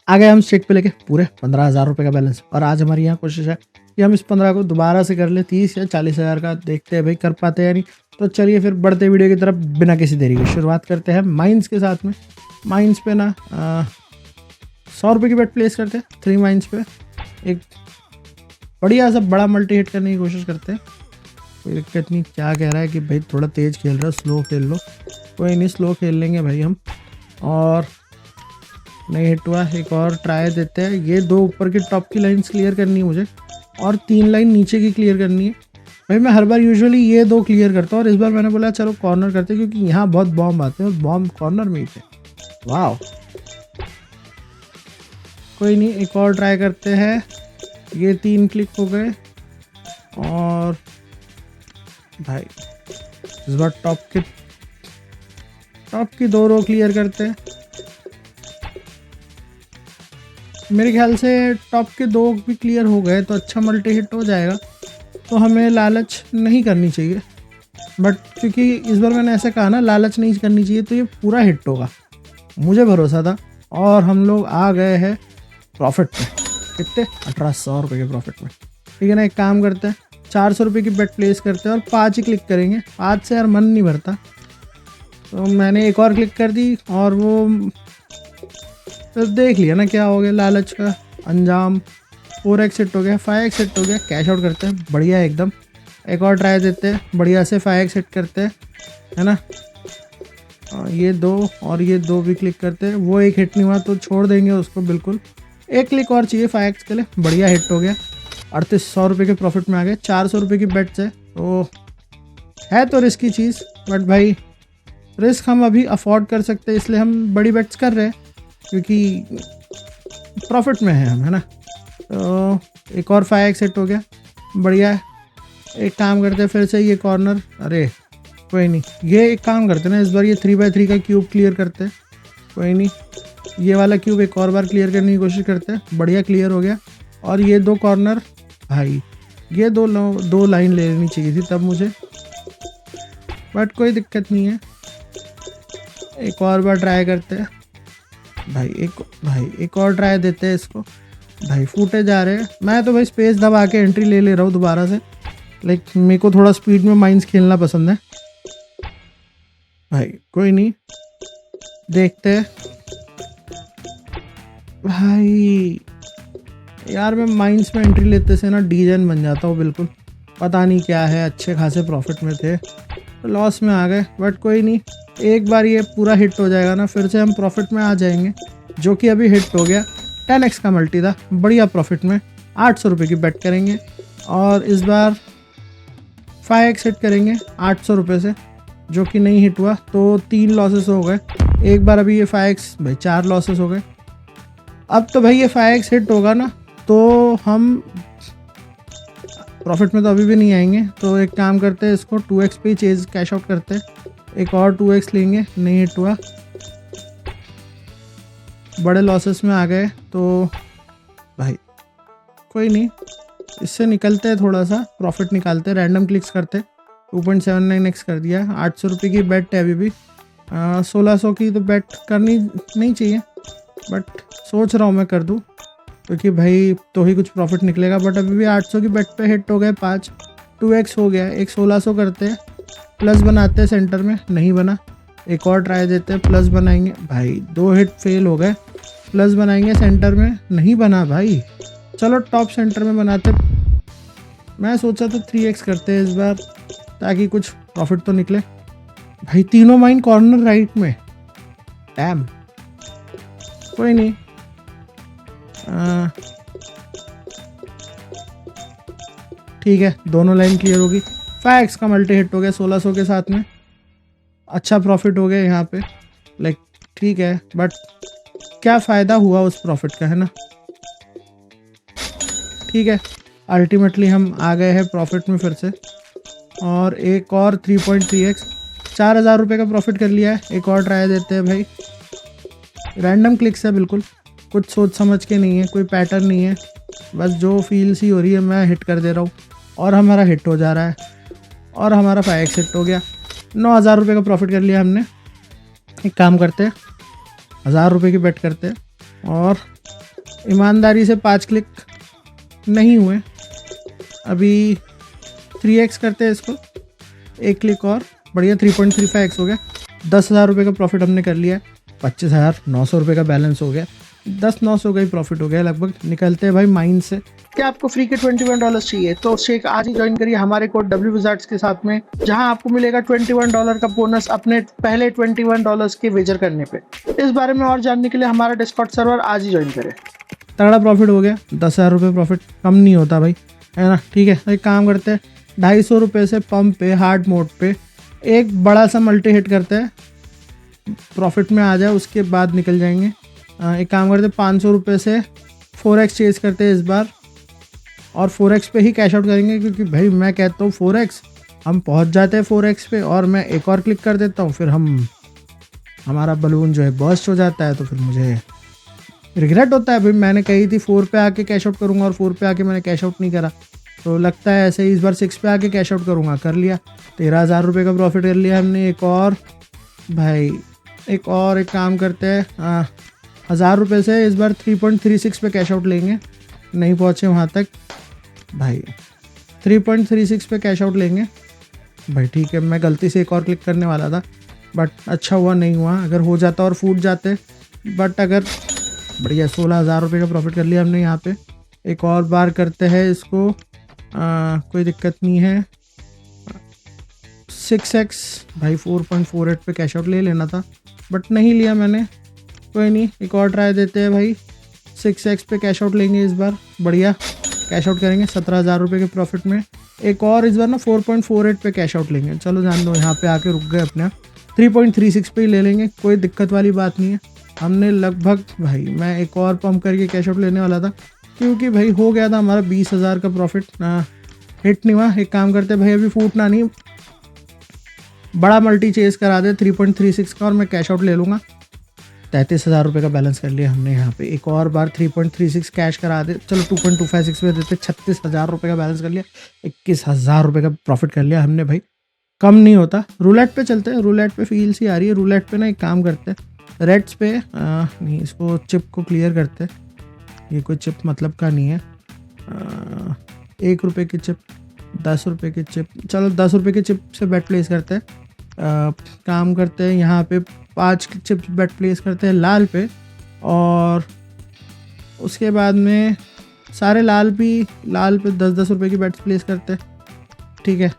आ गए हम स्ट्रिक पे लेके पूरे 15,000 रुपये का बैलेंस। और आज हमारी यहाँ कोशिश है कि हम इस 15 को दोबारा से कर ले 30 या 40,000 का। देखते हैं भाई कर पाते हैं या नहीं। तो चलिए फिर बढ़ते वीडियो की तरफ बिना किसी देरी के शुरुआत करते हैं माइंस के साथ में। माइंस पे ना 100 रुपये की बेट प्लेस करते हैं 3 माइंस पे। एक बढ़िया सा बड़ा मल्टी हिट करने की कोशिश करते हैं। कोई दिक्कत नहीं। क्या कह रहा है कि भाई थोड़ा तेज़ खेल रहा है, स्लो खेल लो। कोई नहीं, स्लो खेल लेंगे भाई हम। और नहीं हिट हुआ, एक और ट्राई देते हैं। ये 2 ऊपर की टॉप की लाइंस क्लियर करनी है मुझे और 3 लाइन नीचे की क्लियर करनी है। भाई मैं हर बार यूजुअली ये 2 क्लियर करता हूँ और इस बार मैंने बोला चलो कॉर्नर करते हैं क्योंकि यहाँ बहुत बॉम्ब आते हैं और बॉम्ब कॉर्नर में ही थे। वाह, कोई नहीं, एक और ट्राई करते हैं। ये 3 क्लिक हो गए और भाई इस बार टॉप की 2 रो क्लियर करते हैं। मेरे ख्याल से टॉप के 2 भी क्लियर हो गए तो अच्छा मल्टी हिट हो जाएगा। तो हमें लालच नहीं करनी चाहिए, बट क्योंकि इस बार मैंने ऐसा कहा ना लालच नहीं करनी चाहिए, तो ये पूरा हिट होगा, मुझे भरोसा था। और हम लोग आ गए हैं प्रॉफिट पे। कितने? 1800 रुपये के प्रॉफिट में। ठीक है ना, एक काम करते हैं 400 रुपये की बेट प्लेस करते हैं और 5 ही क्लिक करेंगे। 5 से यार मन नहीं भरता, तो मैंने एक और क्लिक कर दी और वो फिर देख लिया ना क्या हो गया लालच का अंजाम। 4x हिट हो गया, 5x हिट हो गया, कैश आउट करते हैं बढ़िया एकदम। एक और ट्राई देते हैं बढ़िया से, 5x हिट करते हैं, है ना। ये 2 और ये 2 भी क्लिक करते हैं। वो एक हिट नहीं हुआ तो छोड़ देंगे उसको बिल्कुल। एक क्लिक और चाहिए 5x के लिए। बढ़िया हिट हो गया। 3800 रुपये के प्रॉफिट में आ गए। 400 रुपये की बेट से तो है तो रिस्की चीज़, बट भाई रिस्क हम अभी अफोर्ड कर सकते हैं, इसलिए हम बड़ी बेट्स कर रहे हैं क्योंकि प्रॉफिट में है हम, है ना। तो एक और 5x हिट हो गया, बढ़िया है। एक काम करते हैं फिर से ये कॉर्नर, अरे कोई नहीं, ये एक काम करते हैं ना, इस बार ये 3x3 का क्यूब क्लियर करते हैं। कोई नहीं, ये वाला क्यूब एक और बार क्लियर करने की कोशिश करते हैं। बढ़िया क्लियर हो गया। और ये 2 कॉर्नर, भाई ये 2 लाइन ले लेनी चाहिए थी तब मुझे, बट कोई दिक्कत नहीं है। एक और बार ट्राई करते हैं भाई एक और ट्राई देते हैं इसको। भाई फूटे जा रहे हैं। मैं तो भाई स्पेस दबा के एंट्री ले रहा हूँ दोबारा से, लाइक मेरे को थोड़ा स्पीड में माइंस खेलना पसंद है भाई। कोई नहीं, देखते हैं भाई। यार मैं माइंस में एंट्री लेते से ना डीजन बन जाता हूँ बिल्कुल, पता नहीं क्या है। अच्छे खासे प्रॉफिट में थे तो लॉस में आ गए, बट कोई नहीं, एक बार ये पूरा हिट हो जाएगा ना फिर से हम प्रॉफिट में आ जाएंगे, जो कि अभी हिट हो गया। 10x का मल्टी था, बढ़िया प्रॉफिट में। 800 रुपये की बेट करेंगे और इस बार 5x हिट करेंगे 800 रुपये से, जो कि नहीं हिट हुआ तो 3 लॉसेस हो गए। एक बार अभी ये 5x, भाई 4 लॉसेस हो गए। अब तो भाई ये 5x हिट होगा ना तो हम प्रॉफिट में तो अभी भी नहीं आएंगे। तो एक काम करते हैं, इसको 2x पे ही चेज कैश आउट करते हैं। एक और 2x लेंगे, नहीं हिट हुआ, बड़े लॉसेस में आ गए। तो भाई कोई नहीं, इससे निकलते हैं, थोड़ा सा प्रॉफिट निकालते हैं। रैंडम क्लिक्स करते 2.79x कर दिया। 800 रुपये की बेट है अभी भी। 1600 की तो बेट करनी नहीं चाहिए, बट सोच रहा हूँ मैं कर दूँ क्योंकि भाई तो ही कुछ प्रॉफिट निकलेगा। बट अभी भी 800 की बेट पे हिट हो गए 5, 2x हो गया। एक 1600 करते हैं, प्लस बनाते हैं सेंटर में, नहीं बना। एक और ट्राई देते हैं, प्लस बनाएंगे। भाई 2 हिट फेल हो गए, प्लस बनाएंगे सेंटर में, नहीं बना भाई। चलो टॉप सेंटर में बनाते। मैं सोचा तो 3x करते हैं इस बार ताकि कुछ प्रॉफिट तो निकले। भाई तीनों माइन कॉर्नर राइट में, डैम। कोई नहीं, ठीक है, दोनों लाइन क्लियर होगी। 5x का मल्टी हिट हो गया 1600 के साथ में। अच्छा प्रॉफिट हो गया यहाँ पे, लाइक ठीक है, बट क्या फ़ायदा हुआ उस प्रॉफिट का, है ना। ठीक है, अल्टीमेटली हम आ गए हैं प्रॉफिट में फिर से। और एक और 3.3x, 4000 रुपये का प्रॉफिट कर लिया है। एक और ट्राई देते हैं भाई। रैंडम क्लिक्स है बिल्कुल, कुछ सोच समझ के नहीं है, कोई पैटर्न नहीं है, बस जो फील सी हो रही है मैं हिट कर दे रहा हूँ और हमारा हिट हो जा रहा है और हमारा 5x हिट हो गया। 9000 रुपये का प्रॉफिट कर लिया हमने। एक काम करते हैं, 1000 रुपये की बेट करते हैं और ईमानदारी से 5 क्लिक नहीं हुए, अभी 3x करते हैं इसको, 1 क्लिक और बढ़िया 3.35x हो गया। 10,000 रुपये का प्रॉफिट हमने कर लिया है। 25,900 रुपये का बैलेंस हो गया, 10,900 का ही प्रॉफिट हो गया लगभग। निकलते हैं भाई माइंड से। क्या आपको फ्री के $21 चाहिए तो शेख आज ही ज्वाइन करिए हमारे कोड W Wizards के साथ में, जहां आपको मिलेगा $21 का बोनस अपने पहले $21 के वेजर करने पे। इस बारे में और जानने के लिए हमारा डिस्कॉर्ड सर्वर आज ही ज्वाइन करें। तगड़ा प्रॉफिट हो गया, 10,000 रुपये प्रॉफिट कम नहीं होता भाई, है ना। ठीक है, एक काम करते हैं, 250 रुपये से पंप पे हार्ड मोड पे एक बड़ा सा मल्टी हिट करते हैं, प्रॉफिट में आ जाए उसके बाद निकल जाएंगे। एक काम करते हैं, 500 रुपये से 4x चेज करते हैं इस बार और 4x पे ही कैश आउट करेंगे, क्योंकि भाई मैं कहता हूँ 4x हम पहुँच जाते हैं 4x पे और मैं एक और क्लिक कर देता हूँ, फिर हमारा बलून जो है बर्स्ट हो जाता है, तो फिर मुझे रिग्रेट होता है। भाई मैंने कही थी 4 पे आके कैश आउट करूँगा और 4 पे आके मैंने कैश आउट नहीं करा, तो लगता है ऐसे ही इस बार 6 पे आके कैश आउट करूँगा, कर लिया। 13,000 रुपये का प्रॉफिट कर लिया हमने। एक और भाई एक काम करते हैं, 1,000 रुपये से इस बार 3.36 पे कैश आउट लेंगे, नहीं पहुँचे वहाँ तक भाई, 3.36 पे कैश आउट लेंगे भाई। ठीक है, मैं गलती से एक और क्लिक करने वाला था बट अच्छा हुआ नहीं हुआ, अगर हो जाता और फूट जाते, बट अगर बढ़िया 16,000 रुपये का प्रॉफिट कर लिया हमने यहाँ पे। एक और बार करते हैं इसको, कोई दिक्कत नहीं है। 6x भाई 4.48 पे कैश आउट ले लेना था बट नहीं लिया मैंने, कोई नहीं, एक और ट्राई देते हैं भाई। 6x पे कैश आउट लेंगे इस बार, बढ़िया कैश आउट करेंगे 17,000 रुपये के प्रॉफिट में। एक और इस बार ना 4.48 पे कैश आउट लेंगे, चलो जान दो, यहाँ पे आके रुक गए अपने आप, 3.36 पे ही ले लेंगे, कोई दिक्कत वाली बात नहीं है। हमने लगभग भाई मैं एक और पंप करके कैश आउट लेने वाला था, क्योंकि भाई हो गया था हमारा 20,000 का प्रॉफिट, हिट नहीं हुआ। एक काम करते भाई, अभी फूटना नहीं, बड़ा मल्टी चेज करा दे 3.36 का और मैं कैश आउट ले लूँगा। 33,000 रुपये का बैलेंस कर लिया हमने यहाँ पे। एक और बार 3.36 कैश करा दे, चलो 2.256 में देते, 36,000 रुपये का बैलेंस कर लिया, 21,000 रुपये का प्रॉफिट कर लिया हमने भाई, कम नहीं होता। रूलेट पे चलते हैं, रूलेट पे फील सी आ रही है। रूलेट पे ना एक काम करते हैं, रेड्स पे नहीं, इसको चिप को क्लियर करते हैं, ये कोई चिप मतलब का नहीं है। 1 रुपये की चिप, 10 रुपये की चिप, चलो 10 रुपये की चिप से बेट प्लेस करते हैं। काम करते हैं यहाँ पे 5 चिप्स बेट प्लेस करते हैं लाल पे, और उसके बाद में सारे लाल पे 10-10 रुपये की बेट्स प्लेस करते हैं, ठीक है।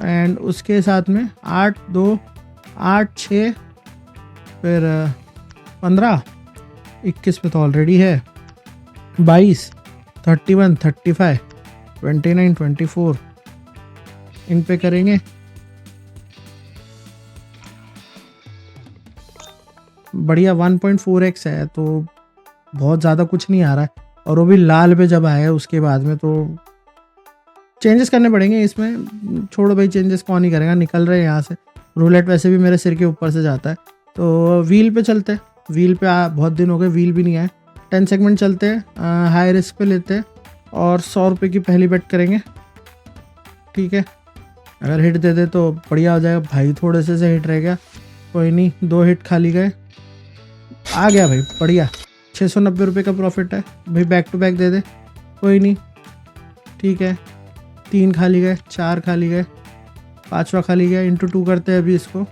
एंड उसके साथ में 8, 2, 8, 6, फिर 15, 21 पे तो ऑलरेडी है, 22, 31, 35, 29, 24 इन पे करेंगे। बढ़िया 1.4x है, तो बहुत ज़्यादा कुछ नहीं आ रहा है, और वो भी लाल पे जब आया उसके बाद में, तो चेंजेस करने पड़ेंगे इसमें। छोड़ो भाई, चेंजेस कौन ही करेगा, निकल रहे हैं यहाँ से। रूलेट वैसे भी मेरे सिर के ऊपर से जाता है, तो व्हील पे चलते हैं। व्हील पे बहुत दिन हो गए व्हील भी नहीं आए। 10 सेगमेंट चलते हैं, हाई रिस्क पे लेते हैं और 100 रुपये की पहली बेट करेंगे, ठीक है। अगर हिट दे दे तो बढ़िया हो जाएगा भाई, थोड़े से हिट रह गया, कोई नहीं, 2 हिट खाली गए, आ गया भाई, बढ़िया। 690 रुपये का प्रॉफिट है भाई, बैक टू बैक दे दे, कोई नहीं, ठीक है। 3 खाली गए, 4 खाली गए, 5वां खाली गया, इंटू 2 करते हैं अभी इसको,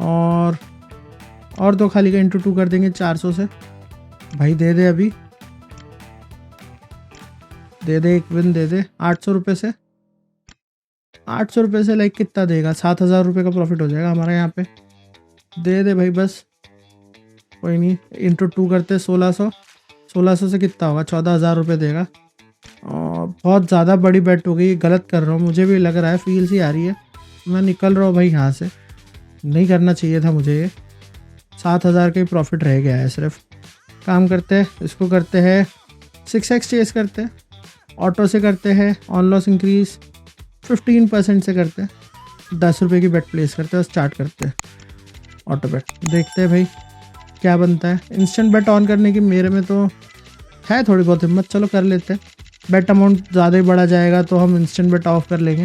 और 2 खाली गए, इंटू 2 कर देंगे 400 से भाई, दे दे अभी, दे दे, एक विन दे दे। 800 रुपये से, 800 रुपये से लाइक कितना देगा, 7,000 रुपये का प्रॉफिट हो जाएगा हमारे यहाँ पे, दे दे भाई बस, कोई नहीं, इंटू 2 करते 1600 से कितना होगा, 14,000 रुपये देगा। और बहुत ज़्यादा बड़ी बेट हो गई, गलत कर रहा हूँ, मुझे भी लग रहा है, फील सी आ रही है, मैं निकल रहा हूँ भाई यहाँ से, नहीं करना चाहिए था मुझे ये। 7,000 का ही प्रॉफिट रह गया है सिर्फ। काम करते हैं, इसको करते हैं 6x चेस करते हैं, ऑटो से करते हैं, ऑन लॉस इंक्रीज 15% से करते हैं, 10 रुपये की बेट प्लेस करते हैं, स्टार्ट करते हैं ऑटो बेट, देखते हैं भाई क्या बनता है। इंस्टेंट बेट ऑन करने की मेरे में तो है थोड़ी बहुत हिम्मत, चलो कर लेते हैं। बेट अमाउंट ज़्यादा ही बढ़ा जाएगा तो हम इंस्टेंट बेट ऑफ कर लेंगे,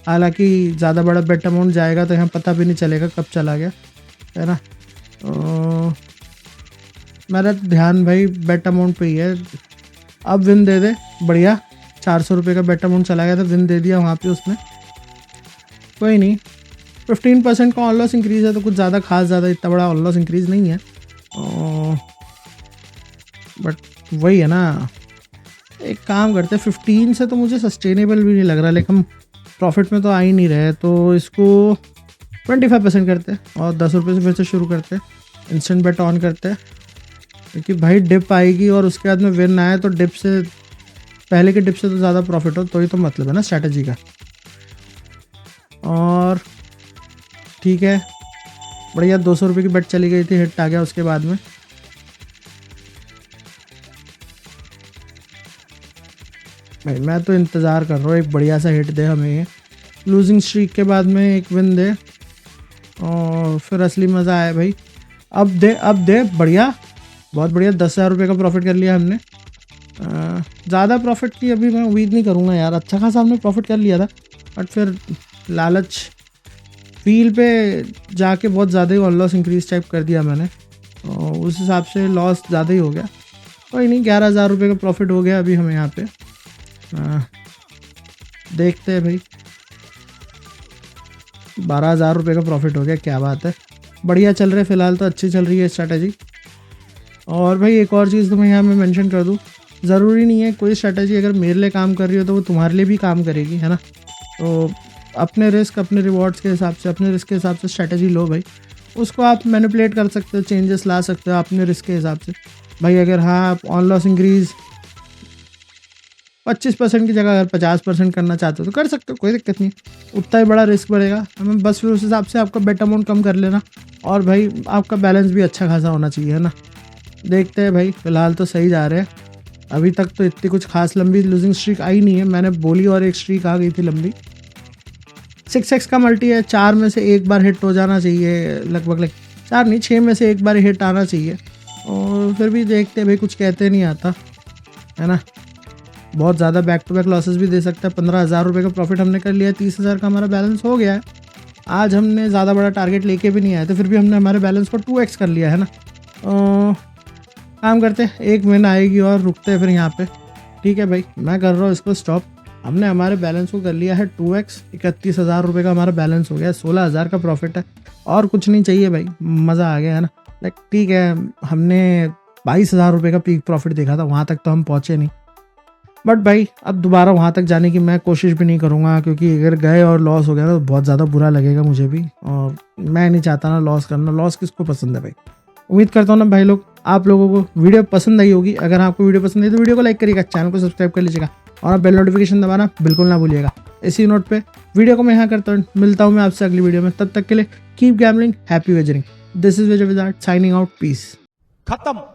हालांकि ज़्यादा बड़ा बेट अमाउंट जाएगा तो यहाँ पता भी नहीं चलेगा कब चला गया, है ना। मेरा ध्यान भाई बेट अमाउंट पे ही है। अब विन दे दे, बढ़िया। 400 रुपये का बेट अमाउंट चला गया था, विन दे दिया वहाँ पे उसने। कोई नहीं, 15% का ऑन लॉस इंक्रीज़ है तो कुछ ज़्यादा खास ज़्यादा इतना बड़ा ऑन लॉस इंक्रीज़ नहीं है। बट वही है ना, एक काम करते हैं 15 से तो मुझे सस्टेनेबल भी नहीं लग रहा, लेकिन हम प्रॉफिट में तो आ ही नहीं रहे, तो इसको 25% करते हैं और 10 रुपये से फिर से शुरू करते हैं। इंस्टेंट बेट ऑन करते हैं, क्योंकि भाई डिप आएगी और उसके बाद में विन आए तो डिप से पहले के डिप से तो ज़्यादा प्रॉफिट हो, तो ही तो मतलब है ना स्ट्रैटेजी का। और ठीक है, बढ़िया। 200 रुपये की बेट चली गई थी, हिट आ गया उसके बाद में। भाई मैं तो इंतज़ार कर रहा हूँ एक बढ़िया सा हिट दे हमें ये, लूजिंग स्ट्रीक के बाद में एक विन दे और फिर असली मज़ा आया भाई। अब दे, बढ़िया, बहुत बढ़िया। 10,000 रुपये का प्रॉफिट कर लिया हमने। ज़्यादा प्रॉफिट की अभी मैं उम्मीद नहीं करूँगा यार, अच्छा खासा हमने प्रॉफिट कर लिया था, बट फिर लालच फील पे जाके बहुत ज़्यादा ही ऑन लॉस इंक्रीज टाइप कर दिया मैंने, और उस हिसाब से लॉस ज़्यादा ही हो गया। कोई नहीं, 11,000 रुपये का प्रॉफिट हो गया अभी हमें यहाँ पे। देखते हैं भाई, 12,000 रुपये का प्रॉफिट हो गया, क्या बात है। बढ़िया चल रहे फ़िलहाल तो, अच्छी चल रही है स्ट्रैटेजी। और भाई एक और चीज़ तो मैं यहाँ में मेंशन कर दूँ, ज़रूरी नहीं है कोई स्ट्रैटेजी अगर मेरे लिए काम कर रही हो तो वो तुम्हारे लिए भी काम करेगी, है ना। तो अपने रिस्क, अपने रिवॉर्ड्स के हिसाब से, अपने रिस्क के हिसाब से स्ट्रैटेजी लो भाई। उसको आप मैनिपुलेट कर सकते हो, चेंजेस ला सकते हो अपने रिस्क के हिसाब से भाई। अगर हाँ आप ऑन लॉस इंक्रीज़ 25% की जगह अगर 50% करना चाहते हो तो कर सकते हो, कोई दिक्कत नहीं। उतना ही बड़ा रिस्क बढ़ेगा हमें, बस फिर उस हिसाब से आपका बेट अमाउंट कम कर लेना, और भाई आपका बैलेंस भी अच्छा खासा होना चाहिए, है ना। देखते हैं भाई, फ़िलहाल तो सही जा रहे हैं। अभी तक तो इतनी कुछ खास लंबी लूजिंग स्ट्रीक आई नहीं है, मैंने बोली और एक स्ट्रीक आ गई थी लंबी। 6x का मल्टी है, 4 में से एक बार हिट हो जाना चाहिए लगभग 4 नहीं 6 में से एक बार हिट आना चाहिए। और फिर भी देखते हैं भाई, कुछ कहते नहीं आता, है ना। बहुत ज़्यादा बैक टू बैक लॉसेस भी दे सकता है। 15,000 रुपये का प्रॉफिट हमने कर लिया है, 30,000 का हमारा बैलेंस हो गया है। आज हमने ज़्यादा बड़ा टारगेट लेके भी नहीं आए थे, फिर भी हमने हमारे बैलेंस को 2x कर लिया, है ना। काम करते हैं, एक विन आएगी और रुकते हैं फिर यहाँ पे। ठीक है भाई, मैं कर रहा हूँ इसको स्टॉप। हमने हमारे बैलेंस को कर लिया है 2x, 31,000 रुपये का हमारा बैलेंस हो गया है, 16,000 का प्रॉफिट है, और कुछ नहीं चाहिए भाई, मज़ा आ गया, है ना। लाइक ठीक है, हमने 22,000 रुपये का पीक प्रॉफिट देखा था, वहाँ तक तो हम पहुँचे नहीं, बट भाई अब दोबारा वहाँ तक जाने की मैं कोशिश भी नहीं करूँगा, क्योंकि अगर गए और लॉस हो गया तो बहुत ज़्यादा बुरा लगेगा मुझे भी, और मैं नहीं चाहता ना लॉस करना। लॉस किसको पसंद है भाई। उम्मीद करता हूँ ना भाई लोग, आप लोगों को वीडियो पसंद आई होगी। अगर आपको वीडियो पसंद आई तो वीडियो को लाइक करिएगा, चैनल को सब्सक्राइब कर लीजिएगा, और बेल नोटिफिकेशन दबाना बिल्कुल ना भूलिएगा। इसी नोट पे वीडियो को मैं यहाँ करता हूँ, मिलता हूँ मैं आपसे अगली वीडियो में। तब तक के लिए keep gambling, happy wagering. This is Vijay wizard signing out, peace. खत्म।